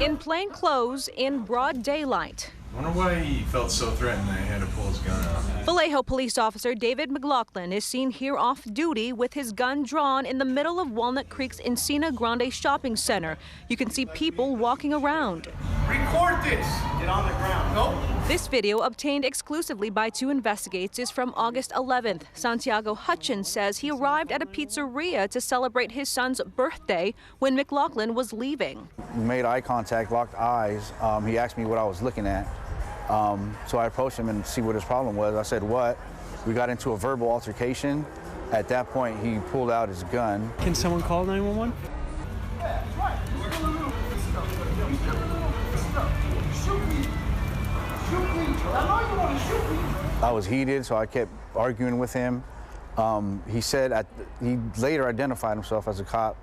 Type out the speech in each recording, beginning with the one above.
In plain clothes, in broad daylight. I wonder why he felt so threatened that he had to pull his gun out. Vallejo police officer David McLaughlin is seen here off duty with his gun drawn in the middle of Walnut Creek's Encina Grande shopping center. You can see people walking around. Record this. Get on the ground. Nope. This video, obtained exclusively by 2 investigators, is from August 11th. Santiago Hutchins says he arrived at a pizzeria to celebrate his son's birthday when McLaughlin was leaving. We made eye contact, locked eyes. He asked me what I was looking at. So I approached him and see what his problem was. I said, what? We got into a verbal altercation. At that point, he pulled out his gun. Can someone call 911? I was heated, so I kept arguing with him. He said he later identified himself as a cop,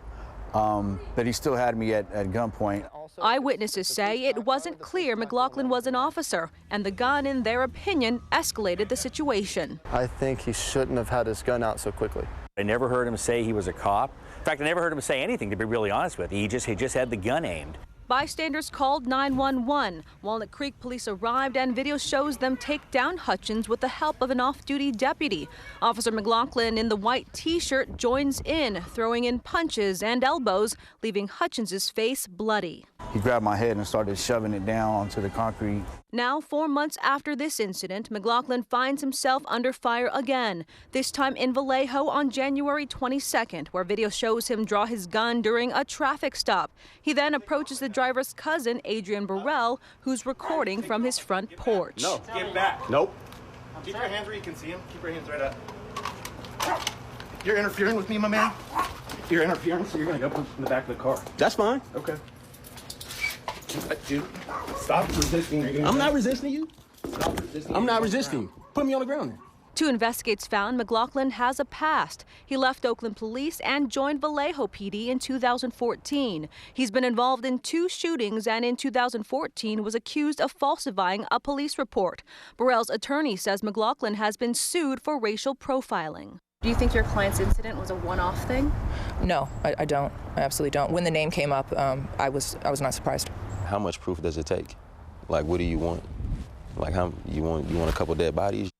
but he still had me at gunpoint. Eyewitnesses say it wasn't clear McLaughlin was an officer, and the gun, in their opinion, escalated the situation. I think he shouldn't have had his gun out so quickly. I never heard him say he was a cop. In fact, I never heard him say anything, to be really honest with you. He just had the gun aimed. Bystanders called 911. Walnut Creek police arrived, and video shows them take down Hutchins with the help of an off-duty deputy. Officer McLaughlin, in the white T-shirt, joins in, throwing in punches and elbows, leaving Hutchins's face bloody. He grabbed my head and started shoving it down onto the concrete. Now, 4 months after this incident, McLaughlin finds himself under fire again, this time in Vallejo on January 22nd, where video shows him draw his gun during a traffic stop. He then approaches the driver's cousin, Adrian Burrell, who's recording from his front porch. No, get back. Nope. Keep your hands where you can see them. Keep your hands right up. You're interfering with me, my man. You're interfering, so you're going to go in the back of the car. That's fine. Okay. Dude, stop resisting. I'm not resisting you. Stop resisting. I'm not resisting you. Put me on the ground then. 2 investigators found McLaughlin has a past. He left Oakland Police and joined Vallejo PD in 2014. He's been involved in 2 shootings and in 2014 was accused of falsifying a police report. Burrell's attorney says McLaughlin has been sued for racial profiling. Do you think your client's incident was a one-off thing? No, I don't. I absolutely don't. When the name came up, I was not surprised. How much proof does it take? Like, what do you want? Like, how you want a couple dead bodies?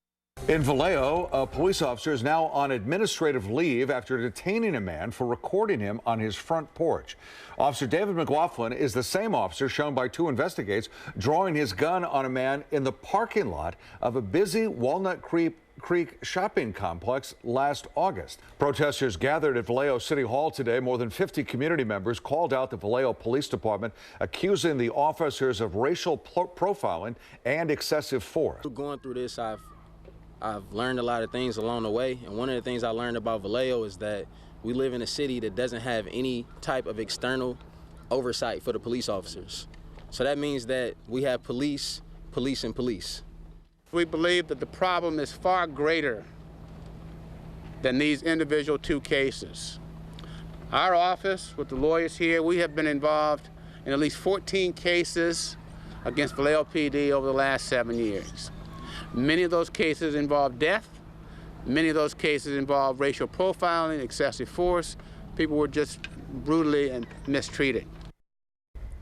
In Vallejo, a police officer is now on administrative leave after detaining a man for recording him on his front porch. Officer David McLaughlin is the same officer shown by 2 investigators drawing his gun on a man in the parking lot of a busy Walnut Creek shopping complex last August. Protesters gathered at Vallejo City Hall today. More than 50 community members called out the Vallejo Police Department, accusing the officers of racial profiling and excessive force. Going through this, I've learned a lot of things along the way, and one of the things I learned about Vallejo is that we live in a city that doesn't have any type of external oversight for the police officers. So that means that we have police, and police. We believe that the problem is far greater than these individual 2 cases. Our office, with the lawyers here, we have been involved in at least 14 cases against Vallejo PD over the last 7 years. Many of those cases involve death. Many of those cases involve racial profiling, excessive force. People were just brutally and mistreated.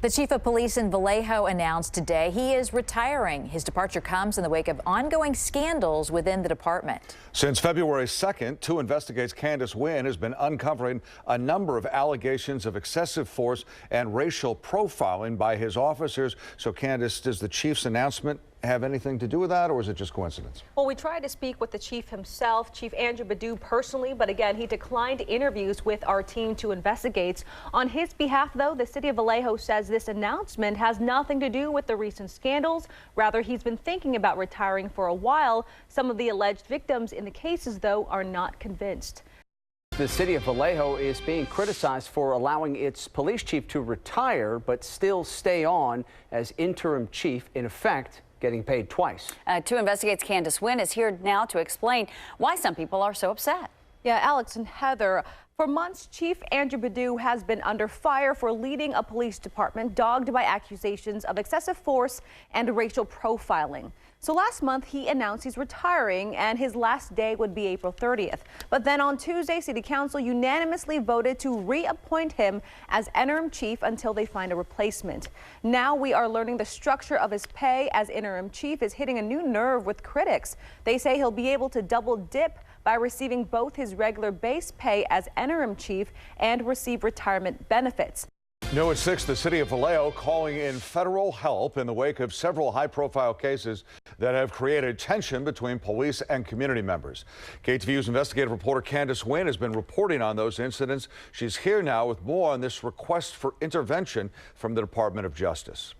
The chief of police in Vallejo announced today he is retiring. His departure comes in the wake of ongoing scandals within the department. Since February 2nd, 2 investigators Candace Wynn has been uncovering a number of allegations of excessive force and racial profiling by his officers. So, Candace, does the chief's announcement have anything to do with that, or is it just coincidence? Well, we tried to speak with the chief himself, Chief Andrew Badu, personally, but again, he declined interviews with our team to investigate. On his behalf, though, the city of Vallejo says this announcement has nothing to do with the recent scandals. Rather, he's been thinking about retiring for a while. Some of the alleged victims in the cases, though, are not convinced. The city of Vallejo is being criticized for allowing its police chief to retire but still stay on as interim chief, in effect getting paid twice. 2 Investigates Candace Wynn is here now to explain why some people are so upset. Yeah, Alex and Heather, For months, Chief Andrew Badu has been under fire for leading a police department dogged by accusations of excessive force and racial profiling. So last month, he announced he's retiring and his last day would be April 30th. But then on Tuesday, City Council unanimously voted to reappoint him as interim chief until they find a replacement. Now we are learning the structure of his pay as interim chief is hitting a new nerve with critics. They say he'll be able to double dip by receiving both his regular base pay as interim chief and receive retirement benefits. New at 6, the city of Vallejo calling in federal help in the wake of several high-profile cases that have created tension between police and community members. KTVU's investigative reporter Candace Wynn has been reporting on those incidents. She's here now with more on this request for intervention from the Department of Justice.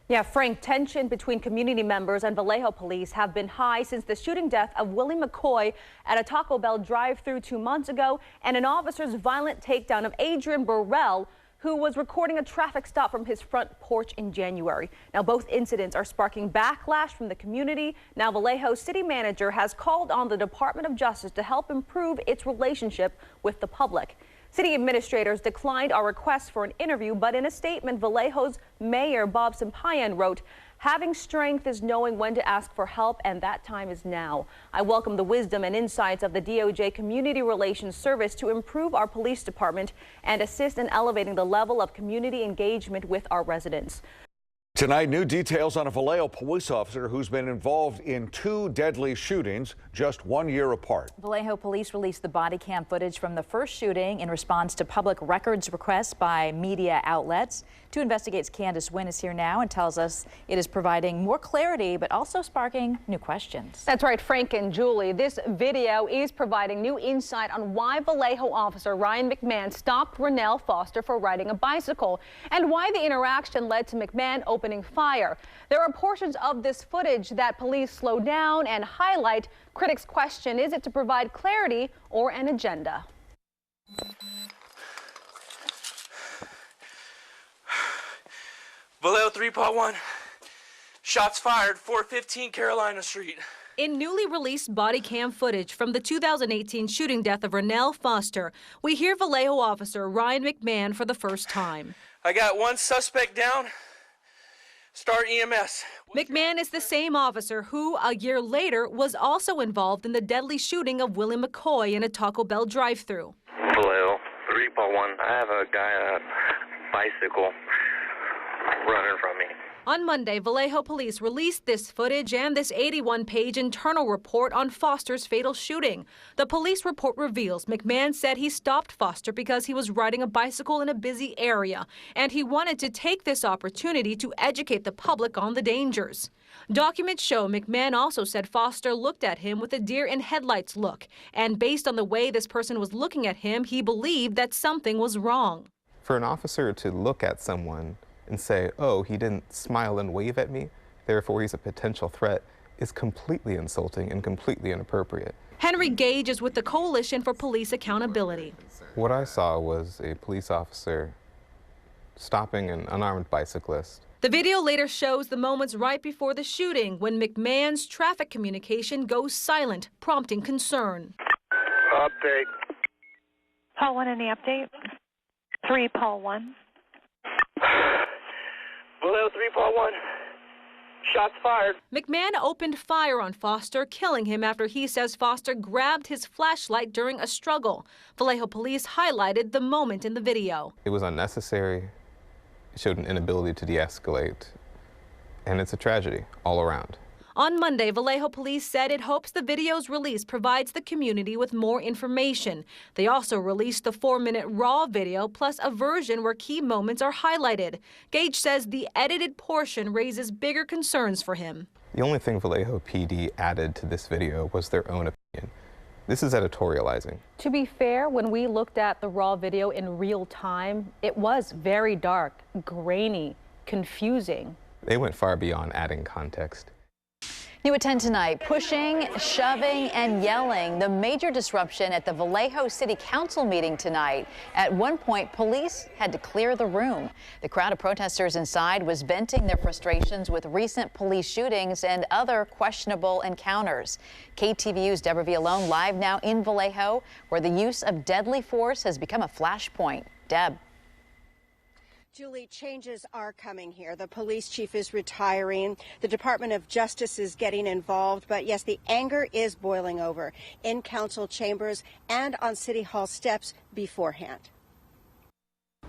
Yeah, Frank, tension between community members and Vallejo police have been high since the shooting death of Willie McCoy at a Taco Bell drive-thru 2 months ago and an officer's violent takedown of Adrian Burrell, who was recording a traffic stop from his front porch in January. Now, both incidents are sparking backlash from the community. Now, Vallejo's city manager has called on the Department of Justice to help improve its relationship with the public. City administrators declined our request for an interview, but in a statement, Vallejo's Mayor Bob Sampayan wrote, "Having strength is knowing when to ask for help, and that time is now. I welcome the wisdom and insights of the DOJ Community Relations Service to improve our police department and assist in elevating the level of community engagement with our residents." Tonight, new details on a Vallejo police officer who's been involved in 2 deadly shootings just 1 year apart. Vallejo police released the body cam footage from the first shooting in response to public records requests by media outlets. 2 Investigate's Candace Wynn is here now and tells us it is providing more clarity but also sparking new questions. That's right, Frank and Julie. This video is providing new insight on why Vallejo officer Ryan McMahon stopped Rennell Foster for riding a bicycle and why the interaction led to McMahon opening fire. There are portions of this footage that police slow down and highlight. Critics question, is it to provide clarity or an agenda? Vallejo 3.1, shots fired, 415 Carolina Street. In newly released body cam footage from the 2018 shooting death of Rennell Foster, we hear Vallejo officer Ryan McMahon for the first time. I got 1 suspect down. Start EMS. McMahon is the same officer who, a year later, was also involved in the deadly shooting of Willie McCoy in a Taco Bell drive-thru. Vallejo 3.1, I have a guy on a bicycle running from me. On Monday, Vallejo police released this footage and this 81-page internal report on Foster's fatal shooting. The police report reveals McMahon said he stopped Foster because he was riding a bicycle in a busy area, and he wanted to take this opportunity to educate the public on the dangers. Documents show McMahon also said Foster looked at him with a deer-in-headlights look, and based on the way this person was looking at him, he believed that something was wrong. For an officer to look at someone and say, oh, he didn't smile and wave at me, therefore he's a potential threat, is completely insulting and completely inappropriate. Henry Gage is with the Coalition for Police Accountability. What I saw was a police officer stopping an unarmed bicyclist. The video later shows the moments right before the shooting when McMahon's traffic communication goes silent, prompting concern. Update. Paul 1, any update? 3, Paul 1. Vallejo 3.1, shots fired. McMahon opened fire on Foster, killing him after he says Foster grabbed his flashlight during a struggle. Vallejo police highlighted the moment in the video. It was unnecessary. It showed an inability to de-escalate, and it's a tragedy all around. On Monday, Vallejo police said it hopes the video's release provides the community with more information. They also released the 4-minute raw video plus a version where key moments are highlighted. Gage says the edited portion raises bigger concerns for him. The only thing Vallejo PD added to this video was their own opinion. This is editorializing. To be fair, when we looked at the raw video in real time, it was very dark, grainy, confusing. They went far beyond adding context. New at 10 tonight, pushing, shoving, and yelling. The major disruption at the Vallejo City Council meeting tonight. At one point, police had to clear the room. The crowd of protesters inside was venting their frustrations with recent police shootings and other questionable encounters. KTVU's Deborah Villalone live now in Vallejo, where the use of deadly force has become a flashpoint. Deb. Julie, changes are coming here. The police chief is retiring. The Department of Justice is getting involved. But yes, the anger is boiling over in council chambers and on City Hall steps beforehand.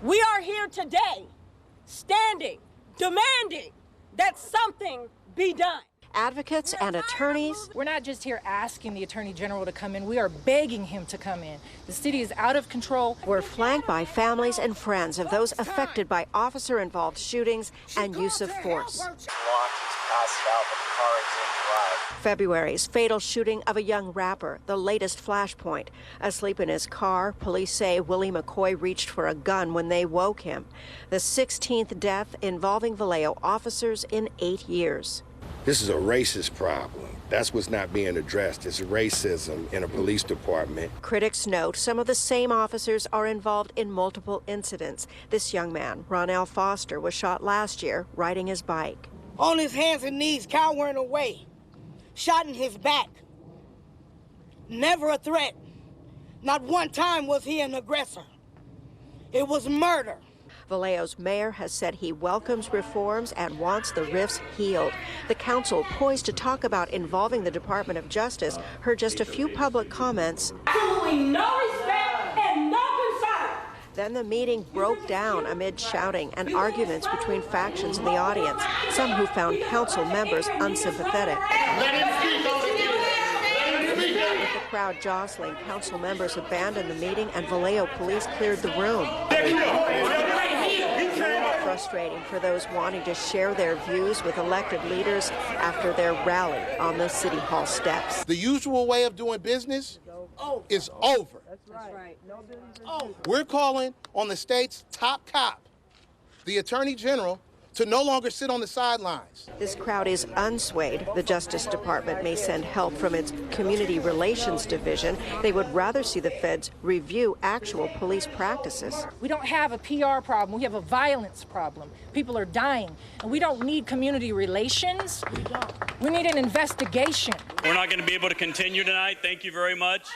We are here today, standing, demanding that something be done. Advocates and attorneys. We're not just here asking the Attorney General to come in, we are begging him to come in. The city is out of control. We're flanked by families and friends of those affected by officer-involved shootings and use of force. February's fatal shooting of a young rapper, the latest flashpoint. Asleep in his car, police say Willie McCoy reached for a gun when they woke him. The 16th death involving Vallejo officers in 8 years. This is a racist problem. That's what's not being addressed. It's racism in a police department. Critics note some of the same officers are involved in multiple incidents. This young man, Ronell Foster, was shot last year riding his bike. On his hands and knees, cowering away, shot in his back. Never a threat. Not one time was he an aggressor. It was murder. Vallejo's mayor has said he welcomes reforms and wants the rifts healed. The council, poised to talk about involving the Department of Justice, heard just a few public comments. Absolutely no respect and no concern. Then the meeting broke down amid shouting and arguments between factions in the audience, some who found council members unsympathetic. Let him speak on it. With the crowd jostling, council members abandoned the meeting and Vallejo police cleared the room. Frustrating for those wanting to share their views with elected leaders after their rally on the City Hall steps. The usual way of doing business is over. That's right. We're calling on the state's top cop, the Attorney General, to no longer sit on the sidelines. This crowd is unswayed. The Justice Department may send help from its Community Relations Division. They would rather see the feds review actual police practices. We don't have a PR problem, we have a violence problem. People are dying, and we don't need community relations. We need an investigation. We're not going to be able to continue tonight. Thank you very much.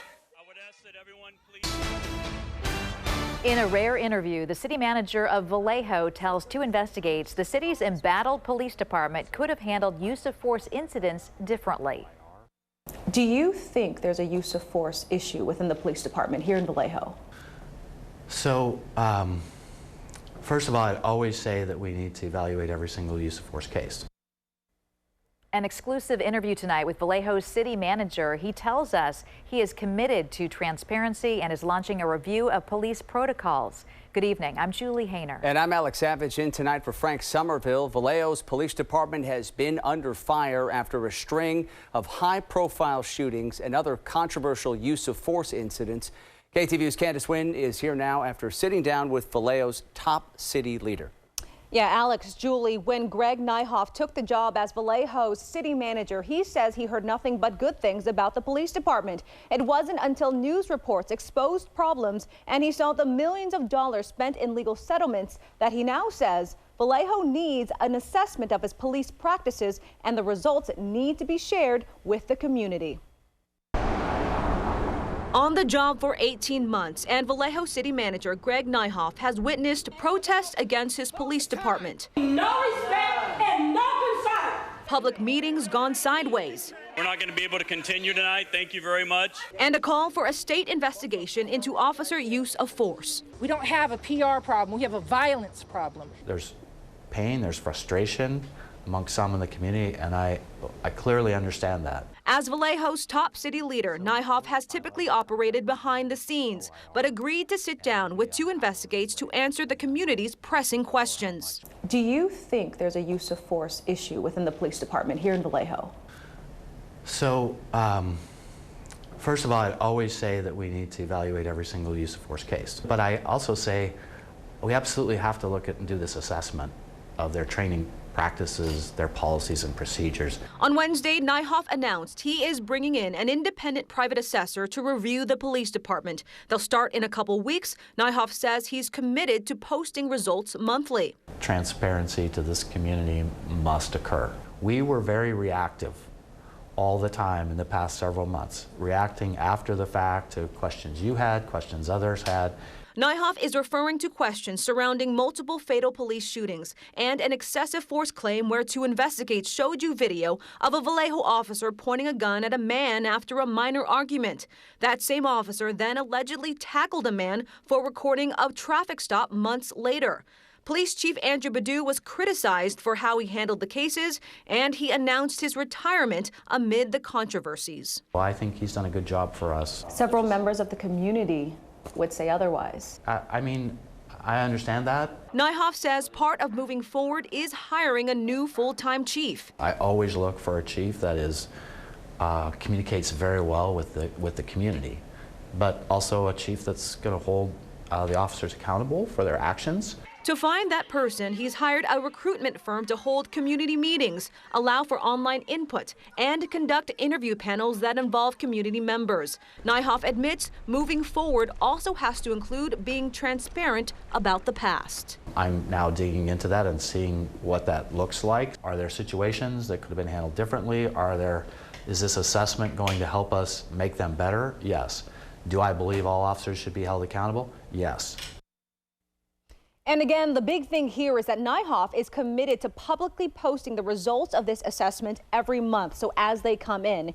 In a rare interview, the city manager of Vallejo tells Two Investigates the city's embattled police department could have handled use of force incidents differently. Do you think there's a use of force issue within the police department here in Vallejo? So, first of all, I'd always say that we need to evaluate every single use of force case. An exclusive interview tonight with Vallejo's city manager. He tells us he is committed to transparency and is launching a review of police protocols. Good evening. I'm Julie Hayner. And I'm Alex Savage in tonight for Frank Somerville. Vallejo's police department has been under fire after a string of high-profile shootings and other controversial use of force incidents. KTVU's Candace Wynn is here now after sitting down with Vallejo's top city leader. Yeah, Alex, Julie, when Greg Nyhoff took the job as Vallejo's city manager, he says he heard nothing but good things about the police department. It wasn't until news reports exposed problems and he saw the millions of dollars spent in legal settlements that he now says Vallejo needs an assessment of his police practices and the results need to be shared with the community. On the job for 18 months, and Vallejo City Manager Greg Nyhoff has witnessed protests against his police department. No respect and no concern. Public meetings gone sideways. We're not going to be able to continue tonight. Thank you very much. And a call for a state investigation into officer use of force. We don't have a PR problem, we have a violence problem. There's pain, there's frustration amongst some in the community, and I clearly understand that. As Vallejo's top city leader, Nyhoff has typically operated behind the scenes, but agreed to sit down with Two Investigates to answer the community's pressing questions. Do you think there's a use of force issue within the police department here in Vallejo? So, first of all, I'd always say that we need to evaluate every single use of force case. But I also say we absolutely have to look at and do this assessment of their training practices, their policies and procedures. On Wednesday, Nyhoff announced he is bringing in an independent private assessor to review the police department. They'll start in a couple weeks. Nyhoff says he's committed to posting results monthly. Transparency to this community must occur. We were very reactive all the time in the past several months, reacting after the fact to questions you had, questions others had. Nyhoff is referring to questions surrounding multiple fatal police shootings and an excessive force claim where to investigate showed you video of a Vallejo officer pointing a gun at a man after a minor argument. That same officer then allegedly tackled a man for recording a traffic stop months later. Police Chief Andrew Badu was criticized for how he handled the cases, and he announced his retirement amid the controversies. Well, I think he's done a good job for us. Several members of the community would say otherwise. I mean, I understand that. Nyhoff says part of moving forward is hiring a new full-time chief. I always look for a chief that is communicates very well with the community, but also a chief that's going to hold the officers accountable for their actions. To find that person, he's hired a recruitment firm to hold community meetings, allow for online input, and conduct interview panels that involve community members. Nyhoff admits moving forward also has to include being transparent about the past. I'm now digging into that and seeing what that looks like. Are there situations that could have been handled differently? Is this assessment going to help us make them better? Yes. Do I believe all officers should be held accountable? Yes. And again, the big thing here is that Nyhoff is committed to publicly posting the results of this assessment every month. So as they come in,